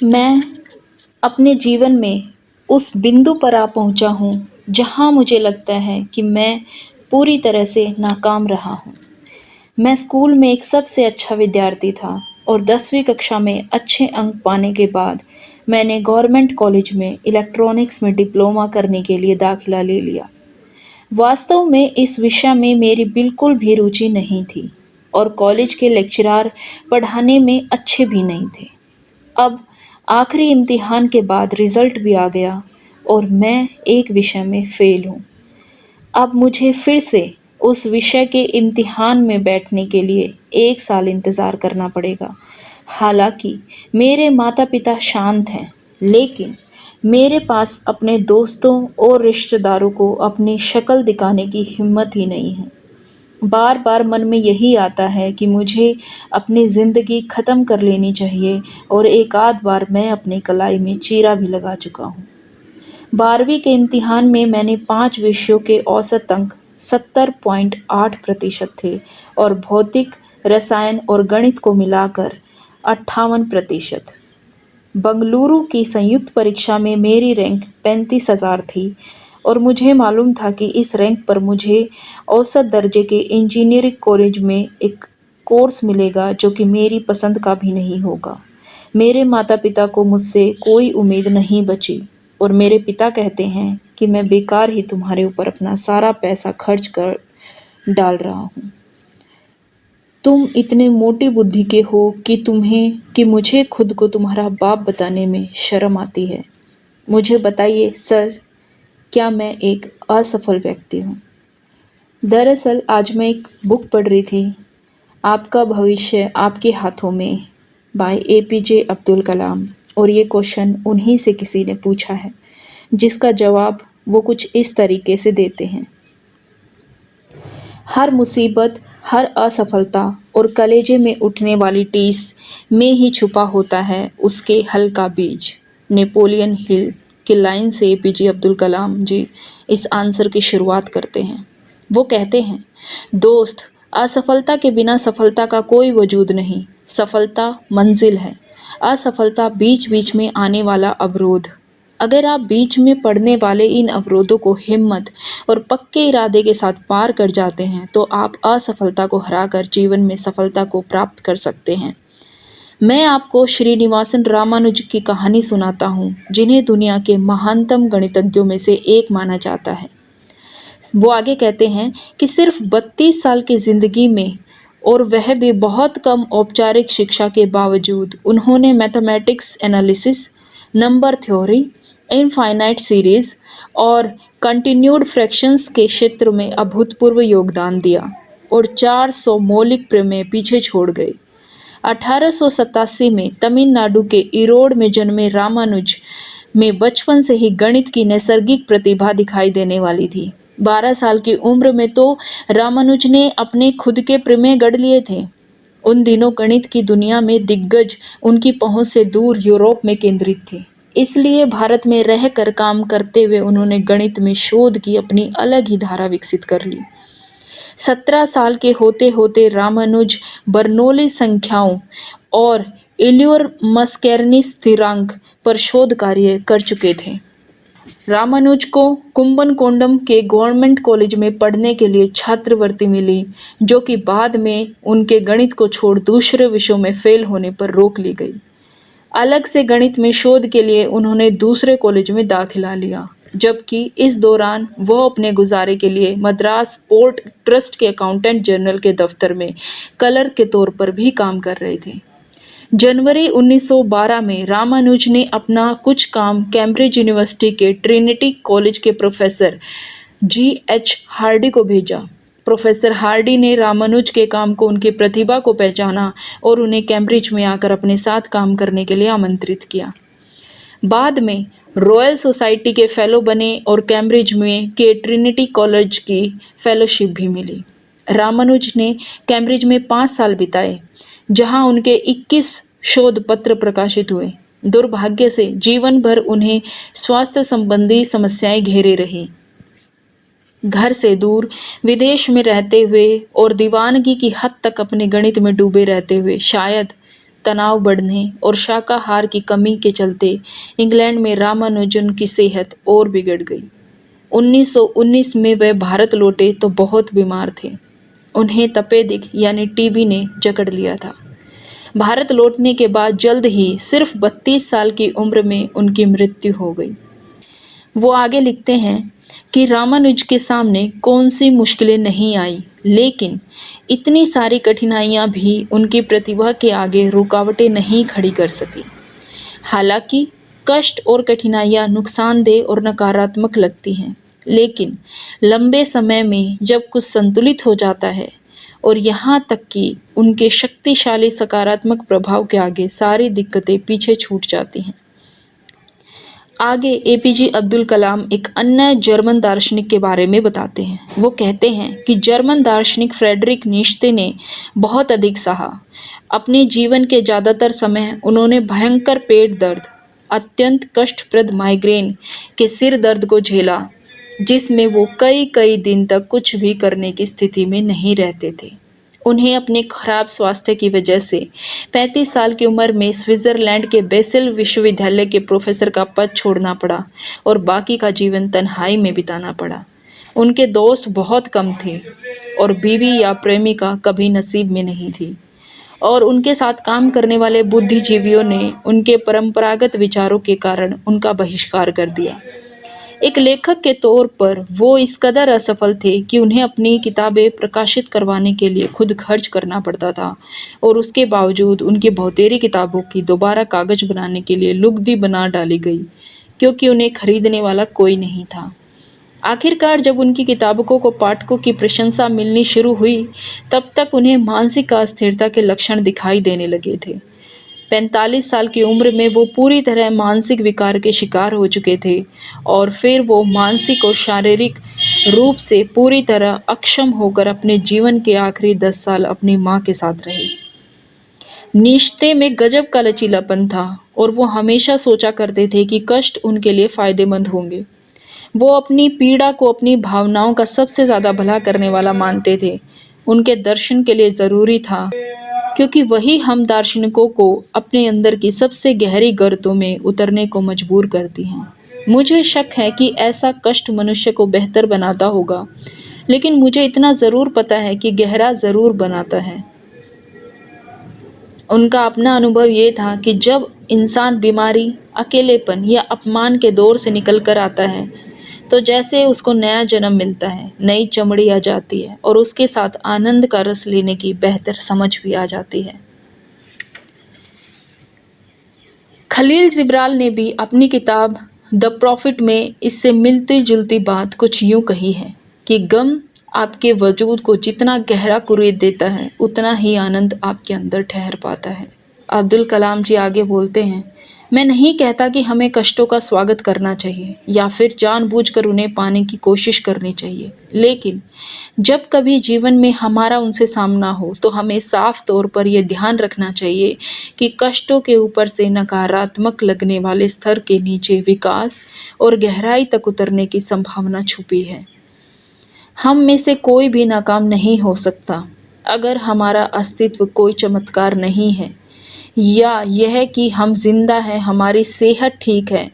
मैं अपने जीवन में उस बिंदु पर आ पहुँचा हूँ, जहाँ मुझे लगता है कि मैं पूरी तरह से नाकाम रहा हूँ। मैं स्कूल में एक सबसे अच्छा विद्यार्थी था और 10वीं कक्षा में अच्छे अंक पाने के बाद मैंने गवर्नमेंट कॉलेज में इलेक्ट्रॉनिक्स में डिप्लोमा करने के लिए दाखिला ले लिया। वास्तव में इस विषय में मेरी बिल्कुल भी रुचि नहीं थी और कॉलेज के लेक्चरार पढ़ाने में अच्छे भी नहीं थे। अब आखिरी इम्तिहान के बाद रिज़ल्ट भी आ गया और मैं एक विषय में फ़ेल हूँ। अब मुझे फिर से उस विषय के इम्तिहान में बैठने के लिए 1 साल इंतज़ार करना पड़ेगा। हालाँकि मेरे माता-पिता शांत हैं, लेकिन मेरे पास अपने दोस्तों और रिश्तेदारों को अपनी शक्ल दिखाने की हिम्मत ही नहीं है। बार-बार मन में यही आता है कि मुझे अपनी ज़िंदगी ख़त्म कर लेनी चाहिए और एक आध बार मैं अपनी कलाई में चीरा भी लगा चुका हूँ। 12वीं के इम्तिहान में मैंने 5 विषयों के औसत अंक 70.8% थे और भौतिक, रसायन और गणित को मिलाकर 58%। बंगलुरु की संयुक्त परीक्षा में मेरी रैंक 35,000 थी और मुझे मालूम था कि इस रैंक पर मुझे औसत दर्जे के इंजीनियरिंग कॉलेज में एक कोर्स मिलेगा जो कि मेरी पसंद का भी नहीं होगा। मेरे माता-पिता को मुझसे कोई उम्मीद नहीं बची और मेरे पिता कहते हैं कि मैं बेकार ही तुम्हारे ऊपर अपना सारा पैसा खर्च कर डाल रहा हूँ। तुम इतने मोटी बुद्धि के हो कि मुझे खुद को तुम्हारा बाप बताने में शर्म आती है। मुझे बताइए सर, क्या मैं एक असफल व्यक्ति हूँ? दरअसल आज मैं एक बुक पढ़ रही थी, आपका भविष्य आपके हाथों में, बाय एपीजे अब्दुल कलाम, और ये क्वेश्चन उन्हीं से किसी ने पूछा है, जिसका जवाब वो कुछ इस तरीके से देते हैं। हर मुसीबत, हर असफलता और कलेजे में उठने वाली टीस में ही छुपा होता है उसके हल का बीज। नेपोलियन हिल की लाइन से एपीजे अब्दुल कलाम जी इस आंसर की शुरुआत करते हैं। वो कहते हैं, दोस्त, असफलता के बिना सफलता का कोई वजूद नहीं। सफलता मंजिल है, असफलता बीच-बीच में आने वाला अवरोध। अगर आप बीच में पड़ने वाले इन अवरोधों को हिम्मत और पक्के इरादे के साथ पार कर जाते हैं, तो आप असफलता को हराकर जीवन में सफलता को प्राप्त कर सकते हैं। मैं आपको श्रीनिवासन रामानुज की कहानी सुनाता हूँ, जिन्हें दुनिया के महानतम गणितज्ञों में से एक माना जाता है। वो आगे कहते हैं कि सिर्फ 32 साल की ज़िंदगी में, और वह भी बहुत कम औपचारिक शिक्षा के बावजूद, उन्होंने mathematics analysis, number theory, infinite series और कंटिन्यूड फ्रैक्शंस के क्षेत्र में अभूतपूर्व योगदान दिया और 400 मौलिक प्रमेय पीछे छोड़ गए। 1887 में तमिलनाडु के इरोड में जन्मे रामानुज में बचपन से ही गणित की नैसर्गिक प्रतिभा दिखाई देने वाली थी। 12 साल की उम्र में तो रामानुज ने अपने खुद के प्रमेय गढ़ लिए थे। उन दिनों गणित की दुनिया में दिग्गज उनकी पहुंच से दूर यूरोप में केंद्रित थे। इसलिए भारत में रहकर काम करते हुए उन्होंने गणित में शोध की अपनी अलग ही धारा विकसित कर ली। 17 साल के होते-होते रामानुज बर्नौली संख्याओं और इलियोर मस्केरनी स्थिरांक पर शोध कार्य कर चुके थे। रामानुज को कुंभकोणम के गवर्नमेंट कॉलेज में पढ़ने के लिए छात्रवृत्ति मिली, जो कि बाद में उनके गणित को छोड़ दूसरे विषयों में फेल होने पर रोक ली गई। अलग से गणित में शोध के लिए उन्होंने दूसरे कॉलेज में दाखिला लिया, जबकि इस दौरान वह अपने गुजारे के लिए मद्रास पोर्ट ट्रस्ट के अकाउंटेंट जनरल के दफ्तर में क्लर्क के तौर पर भी काम कर रहे थे। जनवरी 1912 में रामानुज ने अपना कुछ काम कैम्ब्रिज यूनिवर्सिटी के ट्रिनिटी कॉलेज के प्रोफेसर जी.एच. हार्डी को भेजा। प्रोफेसर हार्डी ने रामानुज के काम को, उनकी प्रतिभा को पहचाना और उन्हें कैम्ब्रिज में आकर अपने साथ काम करने के लिए आमंत्रित किया। बाद में रॉयल सोसाइटी के फेलो बने और कैम्ब्रिज में के ट्रिनिटी कॉलेज की फेलोशिप भी मिली। रामानुज ने कैम्ब्रिज में 5 साल बिताए, जहां उनके 21 शोध पत्र प्रकाशित हुए। दुर्भाग्य से जीवन भर उन्हें स्वास्थ्य संबंधी समस्याएं घेरे रही। घर से दूर, विदेश में रहते हुए और दीवानगी की हद तक अपने गणित में डूबे रहते हुए शायद तनाव बढ़ने और शाकाहार की कमी के चलते इंग्लैंड में रामानुजन की सेहत और बिगड़ गई। 1919 में वे भारत लौटे तो बहुत बीमार थे। उन्हें तपेदिक यानी टीबी ने जकड़ लिया था। भारत लौटने के बाद जल्द ही सिर्फ 32 साल की उम्र में उनकी मृत्यु हो गई। वो आगे लिखते हैं कि रामानुज के सामने कौन सी मुश्किलें नहीं आई, लेकिन इतनी सारी कठिनाइयां भी उनकी प्रतिभा के आगे रुकावटें नहीं खड़ी कर सकी। हालांकि कष्ट और कठिनाइयां नुकसानदेह और नकारात्मक लगती हैं, लेकिन लंबे समय में जब कुछ संतुलित हो जाता है और यहाँ तक कि उनके शक्तिशाली सकारात्मक प्रभाव के आगे सारी दिक्कतें पीछे छूट जाती हैं। आगे एपीजे अब्दुल कलाम एक अन्य जर्मन दार्शनिक के बारे में बताते हैं। वो कहते हैं कि जर्मन दार्शनिक फ्रेडरिक नीत्शे ने बहुत अधिक सहा। अपने जीवन के ज़्यादातर समय उन्होंने भयंकर पेट दर्द, अत्यंत कष्टप्रद माइग्रेन के सिर दर्द को झेला, जिसमें वो कई कई दिन तक कुछ भी करने की स्थिति में नहीं रहते थे। उन्हें अपने खराब स्वास्थ्य की वजह से 35 साल की उम्र में स्विट्जरलैंड के बेसेल विश्वविद्यालय के प्रोफेसर का पद छोड़ना पड़ा और बाकी का जीवन तन्हाई में बिताना पड़ा। उनके दोस्त बहुत कम थे और बीवी या प्रेमिका कभी नसीब में नहीं थी, और उनके साथ काम करने वाले बुद्धिजीवियों ने उनके परंपरागत विचारों के कारण उनका बहिष्कार कर दिया। एक लेखक के तौर पर वो इस कदर असफल थे कि उन्हें अपनी किताबें प्रकाशित करवाने के लिए खुद खर्च करना पड़ता था, और उसके बावजूद उनकी बहुतेरी किताबों की दोबारा कागज बनाने के लिए लुगदी बना डाली गई, क्योंकि उन्हें खरीदने वाला कोई नहीं था। आखिरकार जब उनकी किताबों को पाठकों की प्रशंसा मिलनी शुरू हुई, तब तक उन्हें मानसिक अस्थिरता के लक्षण दिखाई देने लगे थे। 45 साल की उम्र में वो पूरी तरह मानसिक विकार के शिकार हो चुके थे, और फिर वो मानसिक और शारीरिक रूप से पूरी तरह अक्षम होकर अपने जीवन के आखिरी 10 साल अपनी माँ के साथ रहे। निश्ते में गजब का लचीलापन था, और वो हमेशा सोचा करते थे कि कष्ट उनके लिए फायदेमंद होंगे। वो अपनी पीड़ा को अपनी भावनाओं का सबसे ज़्यादा भला करने वाला मानते थे। उनके दर्शन के लिए ज़रूरी था, क्योंकि वही हम दार्शनिकों को अपने अंदर की सबसे गहरी गर्तों में उतरने को मजबूर करती हैं। मुझे शक है कि ऐसा कष्ट मनुष्य को बेहतर बनाता होगा, लेकिन मुझे इतना ज़रूर पता है कि गहरा ज़रूर बनाता है। उनका अपना अनुभव ये था कि जब इंसान बीमारी, अकेलेपन या अपमान के दौर से निकल कर आता है, तो जैसे उसको नया जन्म मिलता है, नई चमड़ी आ जाती है, और उसके साथ आनंद का रस लेने की बेहतर समझ भी आ जाती है। खलील जिब्राल ने भी अपनी किताब द प्रॉफिट में इससे मिलती जुलती बात कुछ यूं कही है कि गम आपके वजूद को जितना गहरा कुरेद देता है, उतना ही आनंद आपके अंदर ठहर पाता है। अब्दुल कलाम जी आगे बोलते हैं, मैं नहीं कहता कि हमें कष्टों का स्वागत करना चाहिए या फिर जानबूझकर उन्हें पाने की कोशिश करनी चाहिए, लेकिन जब कभी जीवन में हमारा उनसे सामना हो तो हमें साफ तौर पर यह ध्यान रखना चाहिए कि कष्टों के ऊपर से नकारात्मक लगने वाले स्तर के नीचे विकास और गहराई तक उतरने की संभावना छुपी है। हम में से कोई भी नाकाम नहीं हो सकता अगर हमारा अस्तित्व कोई चमत्कार नहीं है, या यह कि हम जिंदा हैं, हमारी सेहत ठीक है,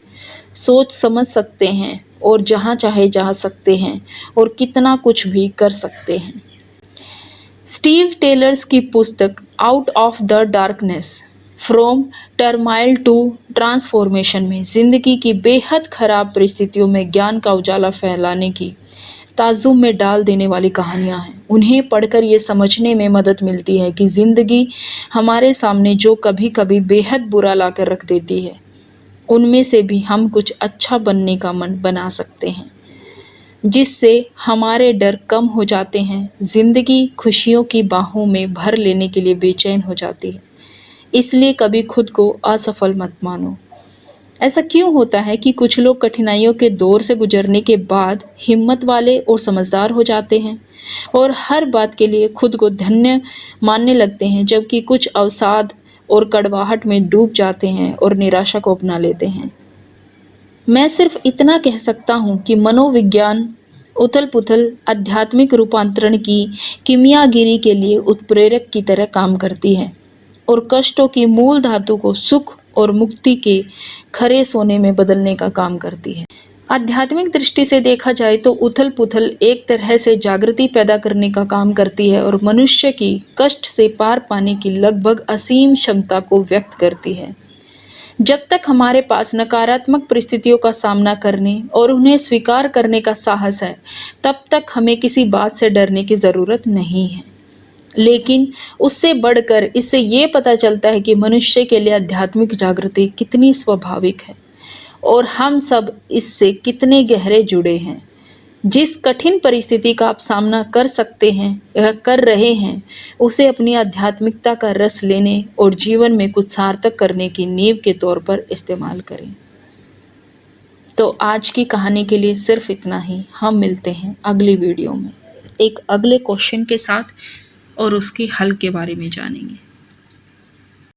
सोच समझ सकते हैं और जहाँ चाहे जा सकते हैं और कितना कुछ भी कर सकते हैं। स्टीव टेलर्स की पुस्तक out of the darkness from turmoil to transformation में जिंदगी की बेहद खराब परिस्थितियों में ज्ञान का उजाला फैलाने की ताज्जुब में डाल देने वाली कहानियां हैं। उन्हें पढ़कर ये समझने में मदद मिलती है कि ज़िंदगी हमारे सामने जो कभी कभी बेहद बुरा लाकर रख देती है, उनमें से भी हम कुछ अच्छा बनने का मन बना सकते हैं, जिससे हमारे डर कम हो जाते हैं। ज़िंदगी खुशियों की बाहों में भर लेने के लिए बेचैन हो जाती है, इसलिए कभी खुद को असफल मत मानो। ऐसा क्यों होता है कि कुछ लोग कठिनाइयों के दौर से गुजरने के बाद हिम्मत वाले और समझदार हो जाते हैं और हर बात के लिए खुद को धन्य मानने लगते हैं, जबकि कुछ अवसाद और कड़वाहट में डूब जाते हैं और निराशा को अपना लेते हैं। मैं सिर्फ इतना कह सकता हूँ कि मनोविज्ञान उथल-पुथल आध्यात्मिक रूपांतरण की किमियागिरी के लिए उत्प्रेरक की तरह काम करती है, और कष्टों की मूल धातु को सुख और मुक्ति के खरे सोने में बदलने का काम करती है। आध्यात्मिक दृष्टि से देखा जाए तो उथल-पुथल एक तरह से जागृति पैदा करने का काम करती है और मनुष्य की कष्ट से पार पाने की लगभग असीम क्षमता को व्यक्त करती है। जब तक हमारे पास नकारात्मक परिस्थितियों का सामना करने और उन्हें स्वीकार करने का साहस है, तब तक हमें किसी बात से डरने की ज़रूरत नहीं है। लेकिन उससे बढ़कर इससे ये पता चलता है कि मनुष्य के लिए आध्यात्मिक जागृति कितनी स्वाभाविक है और हम सब इससे कितने गहरे जुड़े हैं। जिस कठिन परिस्थिति का आप सामना कर सकते हैं या कर रहे हैं, उसे अपनी आध्यात्मिकता का रस लेने और जीवन में कुछ सार्थक करने की नींव के तौर पर इस्तेमाल करें। तो आज की कहानी के लिए सिर्फ इतना ही। हम मिलते हैं अगली वीडियो में एक अगले क्वेश्चन के साथ और उसके हल के बारे में जानेंगे।